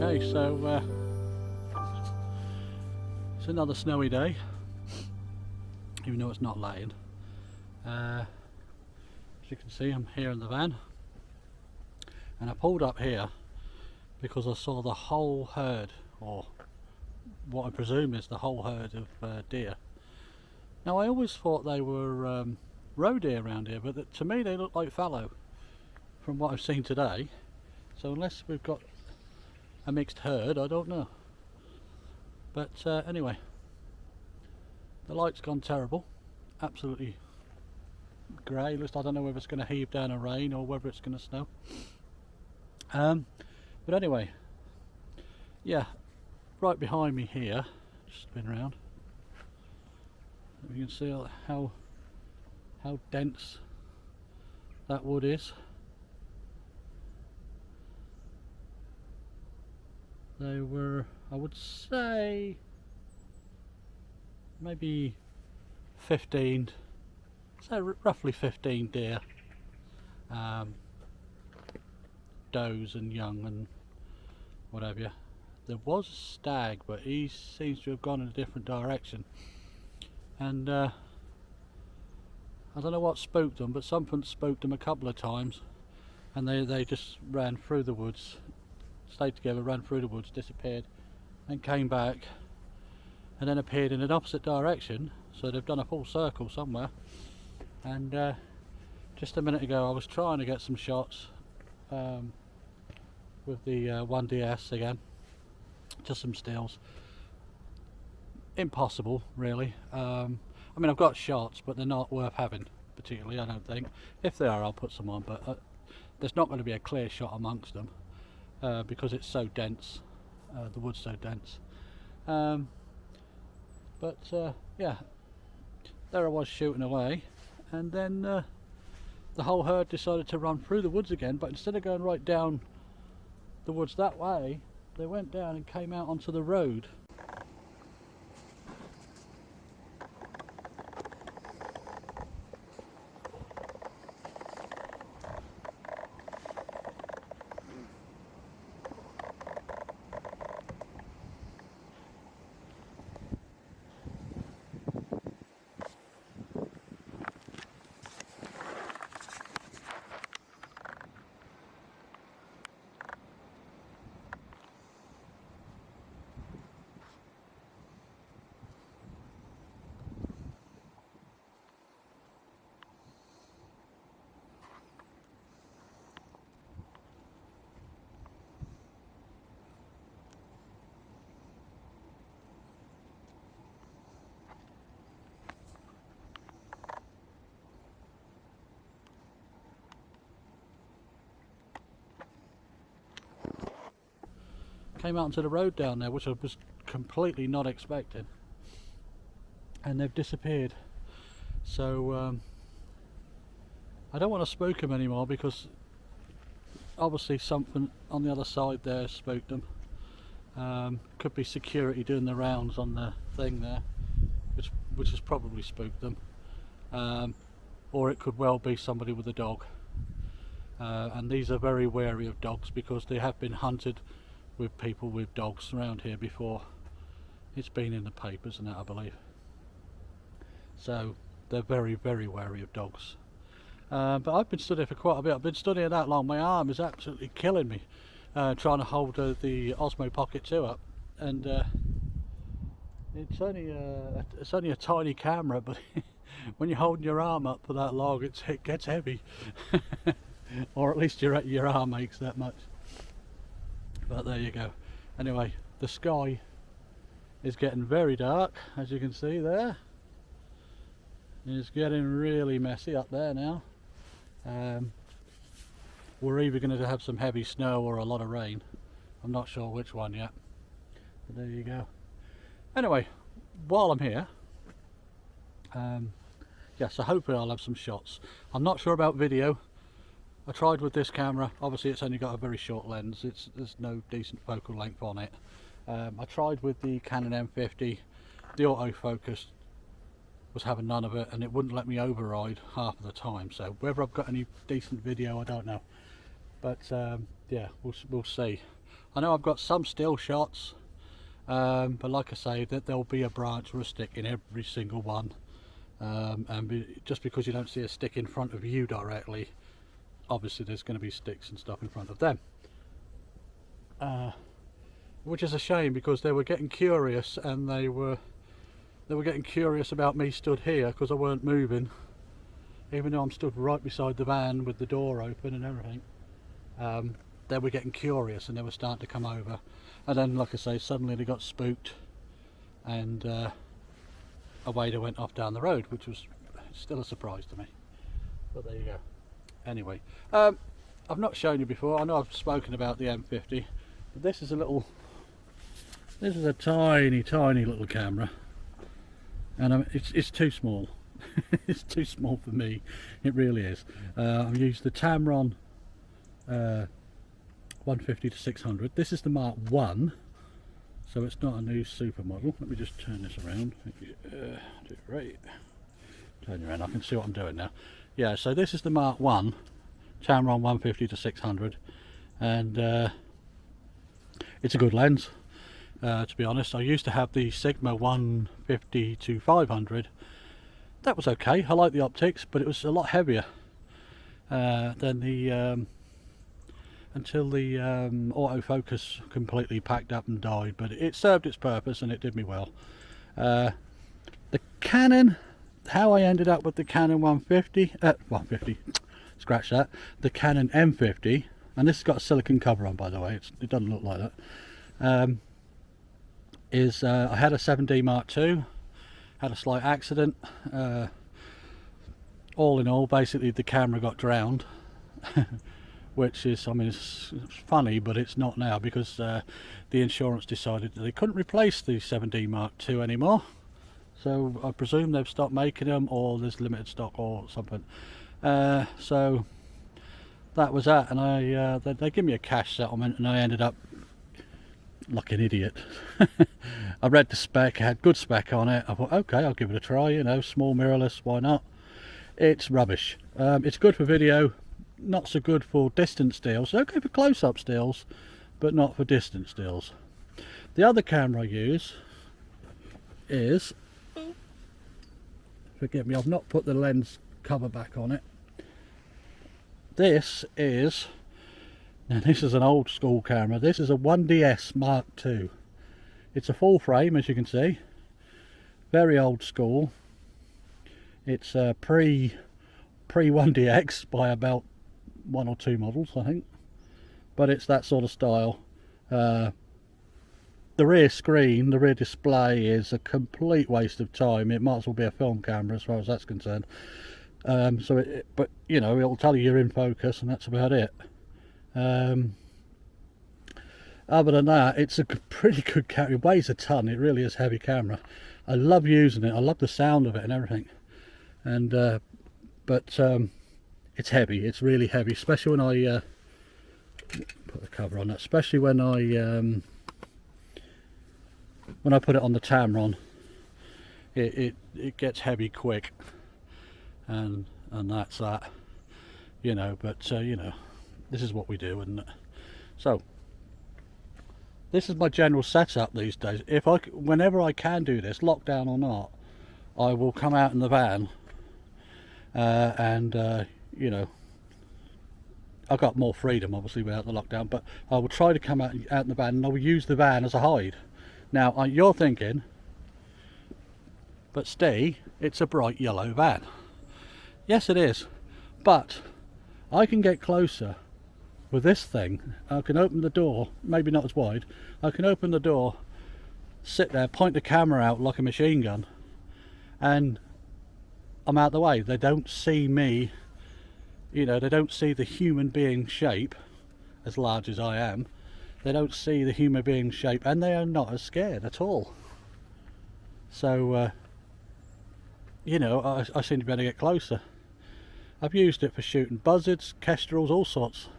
Okay, so it's another snowy day, even though it's not laying. As you can see, I'm here in the van, and I pulled up here because I saw the whole herd, or what I presume is the whole herd of deer. Now, I always thought they were roe deer around here, but to me they look like fallow from what I've seen today. So unless we've got a mixed herd, I don't know. But anyway, the light's gone terrible, absolutely grey. I don't know whether it's going to heave down a rain or whether it's going to snow. But anyway, yeah, right behind me here, just spin around, you can see how dense that wood is. They were, I would say, maybe 15, so roughly 15 deer, does and young and whatever. There was a stag, but he seems to have gone in a different direction, and I don't know what spooked them, but something spooked them a couple of times, and they just ran through the woods, stayed together, ran through the woods, disappeared, and came back, and then appeared in an opposite direction. So they've done a full circle somewhere. And just a minute ago I was trying to get some shots with the 1DS again, just some stills. Impossible, really. I mean, I've got shots, but they're not worth having particularly, I don't think. If they are, I'll put some on, but there's not going to be a clear shot amongst them because it's so dense. The wood's so dense. But yeah, there I was shooting away, and then the whole herd decided to run through the woods again, but instead of going right down the woods that way, they went down and came out onto the road. Came out onto the road down there, which I was completely not expecting, and they've disappeared. So I don't want to spook them anymore, because obviously something on the other side there spooked them. Could be security doing the rounds on the thing there, which has probably spooked them, or it could well be somebody with a dog, and these are very wary of dogs because they have been hunted with people with dogs around here before. It's been in the papers and that, I believe. So they're very, very wary of dogs. But I've been studying for quite a bit. I've been studying that long. My arm is absolutely killing me, trying to hold the Osmo Pocket 2 up, and it's only a tiny camera, but when you're holding your arm up for that long, it gets heavy, or at least your arm aches that much. But there you go. Anyway, the sky is getting very dark, as you can see there. It's getting really messy up there now. We're either going to have some heavy snow or a lot of rain. I'm not sure which one yet. But there you go. Anyway, while I'm here, yeah, so hopefully I'll have some shots. I'm not sure about video. I tried with this camera. Obviously it's only got a very short lens, there's no decent focal length on it. I tried with the Canon M50, the autofocus was having none of it, and it wouldn't let me override half of the time, so whether I've got any decent video I don't know, but yeah, we'll see. I know I've got some still shots, but like I say, that there'll be a branch or a stick in every single one, just because you don't see a stick in front of you directly, obviously there's going to be sticks and stuff in front of them, which is a shame, because they were getting curious, and they were getting curious about me stood here because I weren't moving, even though I'm stood right beside the van with the door open and everything. They were getting curious and they were starting to come over, and then, like I say, suddenly they got spooked, and away they went off down the road, which was still a surprise to me. But there you go. Anyway, I've not shown you before. I know I've spoken about the M50, but this is a tiny little camera, and it's too small. It's too small for me, it really is. I've used the Tamron 150 to 600. This is the Mark 1, so it's not a new super model. Let me just turn this around. Do it right. Turn it around, I can see what I'm doing now. Yeah, so this is the Mark 1 Tamron 150 to 600, and it's a good lens, to be honest. I used to have the Sigma 150 to 500. That was okay. I like the optics, but it was a lot heavier than the until the autofocus completely packed up and died, but it served its purpose and it did me well. The Canon, how I ended up with the Canon 150, scratch that, the Canon M50, and this has got a silicone cover on, by the way, it doesn't look like that, is I had a 7D Mark II, had a slight accident, all in all, basically the camera got drowned, which is, I mean, it's funny, but it's not now, because the insurance decided that they couldn't replace the 7D Mark II anymore, so I presume they've stopped making them, or there's limited stock or something. So that was that, and they give me a cash settlement, and I ended up like an idiot. I read the spec, it had good spec on it. I thought, okay, I'll give it a try, you know, small mirrorless, why not? It's rubbish. It's good for video, not so good for distance stills. Okay for close-up stills, but not for distance stills. The other camera I use is, forgive me, I've not put the lens cover back on it. This is, now this is an old school camera. This is a 1DS Mark II. It's a full frame, as you can see, very old school. It's pre 1DX by about 1 or 2 models, I think, but it's that sort of style. The rear screen, the rear display, is a complete waste of time. It might as well be a film camera as far as that's concerned. But you know, it'll tell you you're in focus, and that's about it. Other than that, it's a pretty good camera. It weighs a ton. It really is a heavy camera. I love using it. I love the sound of it and everything. And but it's heavy. It's really heavy, especially when I put the cover on that. Especially when I put it on the Tamron, it gets heavy quick, and that's that, you know. But you know, this is what we do, isn't it? So this is my general setup these days. Whenever I can do this, lockdown or not, I will come out in the van, and you know, I've got more freedom obviously without the lockdown, but I will try to come out in the van, and I will use the van as a hide. Now you're thinking, but Steve, it's a bright yellow van. Yes it is, but I can get closer with this thing. I can open the door, maybe not as wide, I can open the door, sit there, point the camera out like a machine gun, and I'm out the way. They don't see me, you know, they don't see the human being shape, as large as I am. They don't see the human being shape, and they are not as scared at all. So you know, I seem to be able to get closer. I've used it for shooting buzzards, kestrels, all sorts,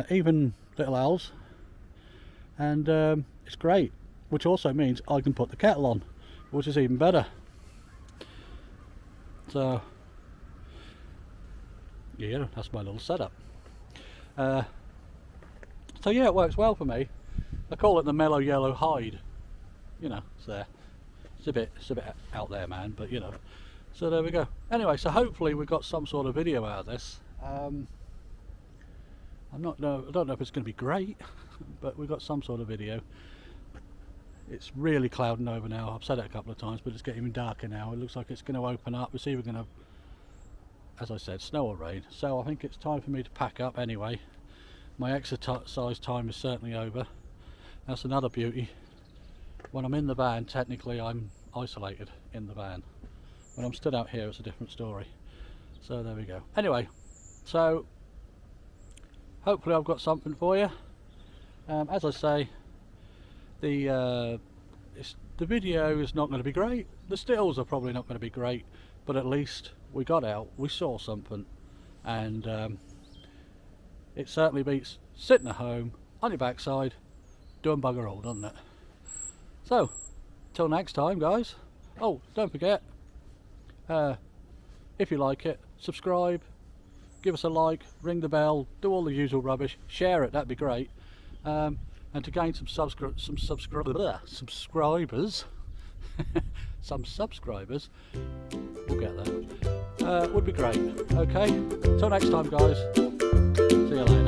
even little owls, and it's great, which also means I can put the kettle on, which is even better. So yeah, that's my little setup. So yeah, it works well for me. I call it the mellow yellow hide. You know, so it's a bit out there, man, but you know. So there we go. Anyway, so hopefully we've got some sort of video out of this. I don't know if it's going to be great, but we've got some sort of video. It's really clouding over now. I've said it a couple of times, but it's getting even darker now. It looks like it's going to open up. It's either going to, as I said, snow or rain. So I think it's time for me to pack up anyway. My exercise time is certainly over. That's another beauty. When I'm in the van, technically I'm isolated in the van. When I'm stood out here, it's a different story. So there we go. Anyway, so hopefully I've got something for you. As I say, the video is not going to be great. The stills are probably not going to be great, but at least we got out, we saw something, and it certainly beats sitting at home on your backside doing bugger all, doesn't it? So till next time, guys. Oh, don't forget, if you like it, subscribe, give us a like, ring the bell, do all the usual rubbish, share it, that'd be great. And to gain some subscribers, some subscribers, we'll get there, would be great. Okay, till next time, guys, see you later.